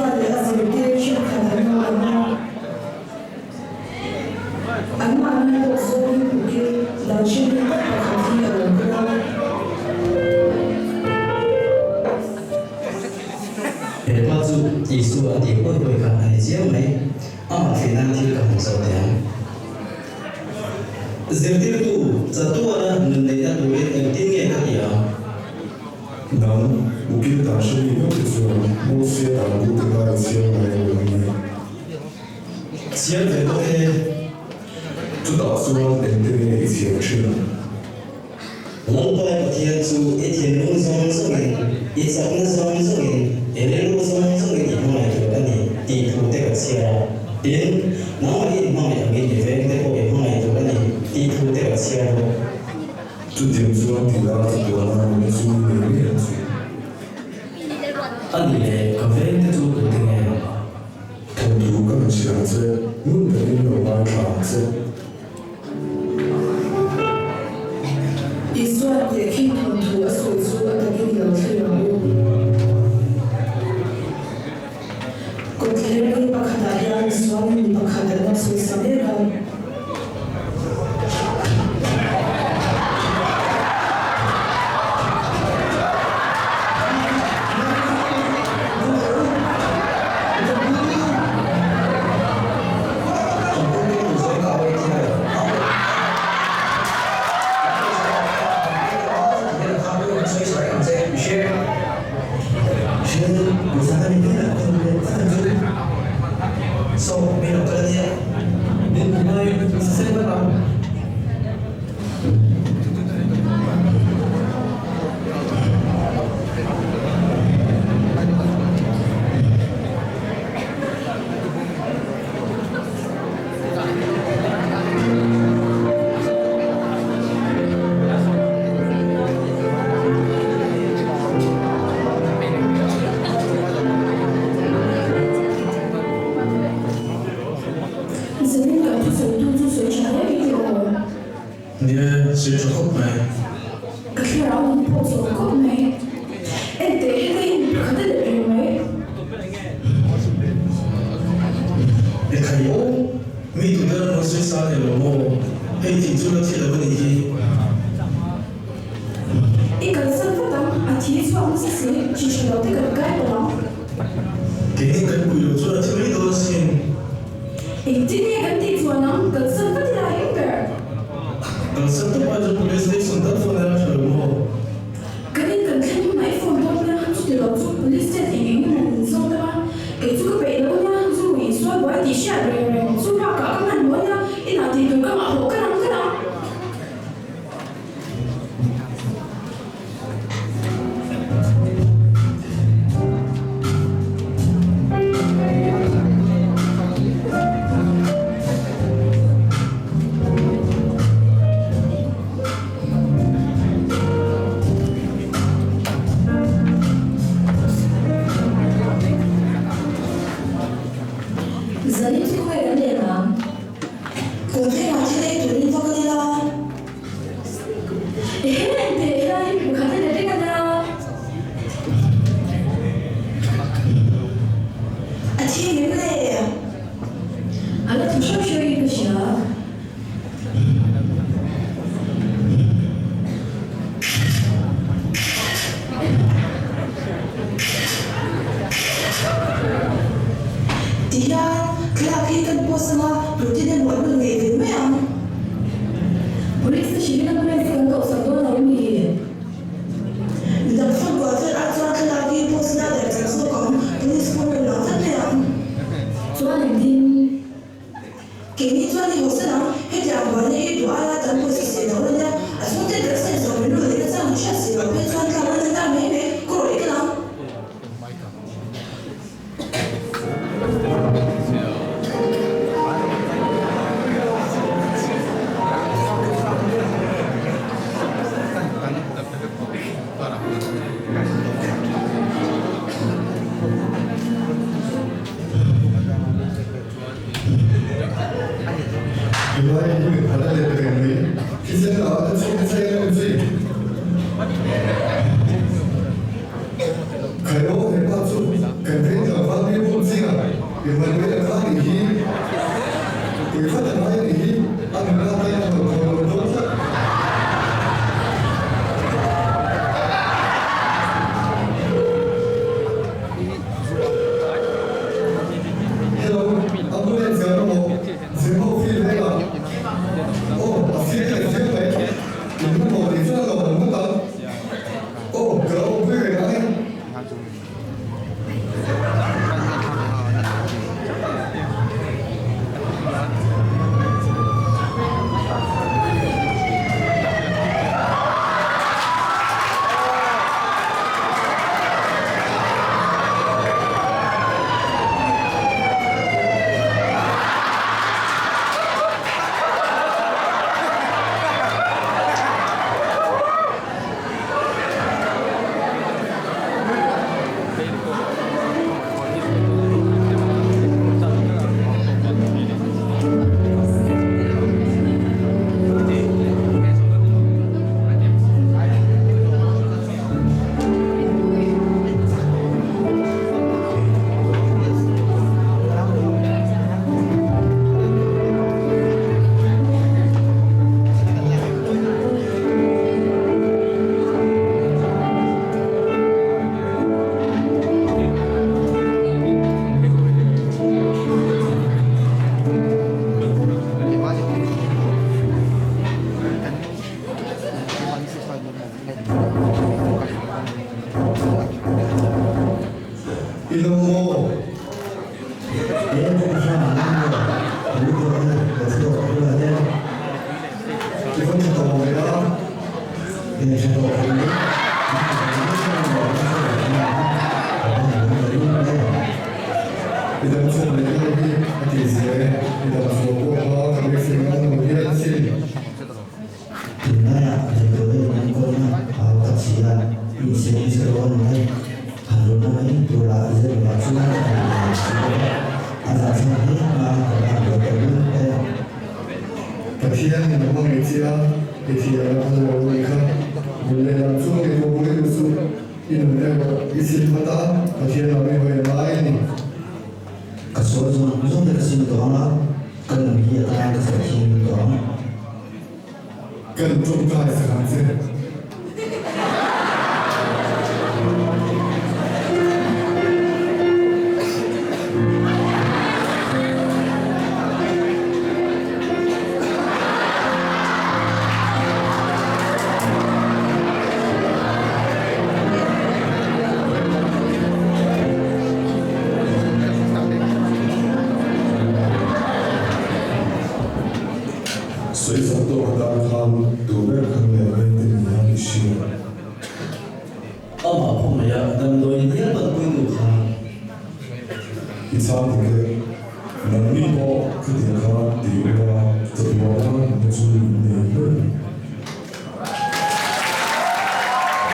Israel Association Kadana Anna Anna Zoni Buki Lachini Pakati Alukura Pazu isu ati pun kan aja mai amat finansial kan saudara. Zertir tu satu orang mendengar duit pentingnya dia. Dan mungkin tak sih itu musia dan bukan siapa yang ini. Siapa itu? 知道说等一起吃。我把天主一天路上送人，一上路上送人，一路上送人地方来做个呢，地图这个车，点，那么地方来给你分这个地方来做个呢，地图这个车。之前说提到这个嘛，我们说的面子。按你的咖啡的做不定哎。同图更强些，我们的有办法些。Israel Yekin Tuntu Asuizu Ataki Yalfiyamu Kutleri Pakadaya Swami Pakadana Suisamira So, mira, para dia, não é sempre não.你是说好没？ كثير عم بوصل كمي انت هذي خدت اليومين 你看有，没读的我是啥的了么？黑提出了这个问题。 إذا سافرت أتيت وأمسك تشتغل تقرأ给你跟朋友做了这么多事情， الدنيا قديت وأنا قد سافرت لعيبة 等什么话就不该是送到放在那什么？ قديت كان كان ما يفهم دولنا تشتغل تشوف لسه تيجي من صوتها كيتوك بيننا زوي سوى وادي شعر سوى كمان ولا إن أتيت كما هو كلام كلام زنيت كويس لنا كنت عايزة تقولي فقط لا هنا انت هنا وخلينا كده أتي ليه أنا تشوف شوية بشيء dia kelaki kan posma rutin dan buat mengeven memang boleh sih nak mengeven kau satu orang ni dan pun buat aturan kelaki posna dan transform polis pun berlaku memang tuan ini kini tuan ini hosan hanya buatnya itu ala dan posisi dawanya asal tidak sense of menurut dia sama syasir apa tuan kawan tentang ini korek lah Gimana ini? Ada lihat dengan ini? Kita nak saya sih. Kalau hebat tu, kan kita faham 인생이 새로운 날 하루는 돌아이제 맞추는 Kafian yang memang media adalah mereka boleh langsung boleh masuk Indonesia isi mata kafian yang lain. Kasus musuh terkesima doang, kan dia tanya kesaksian doang. Kan contoh sekarang.随手都很大康，都被看了很多年的事。阿妈碰了呀，但多一年不归路看。一场那个能力高，肯定看地方，这地方不是那个。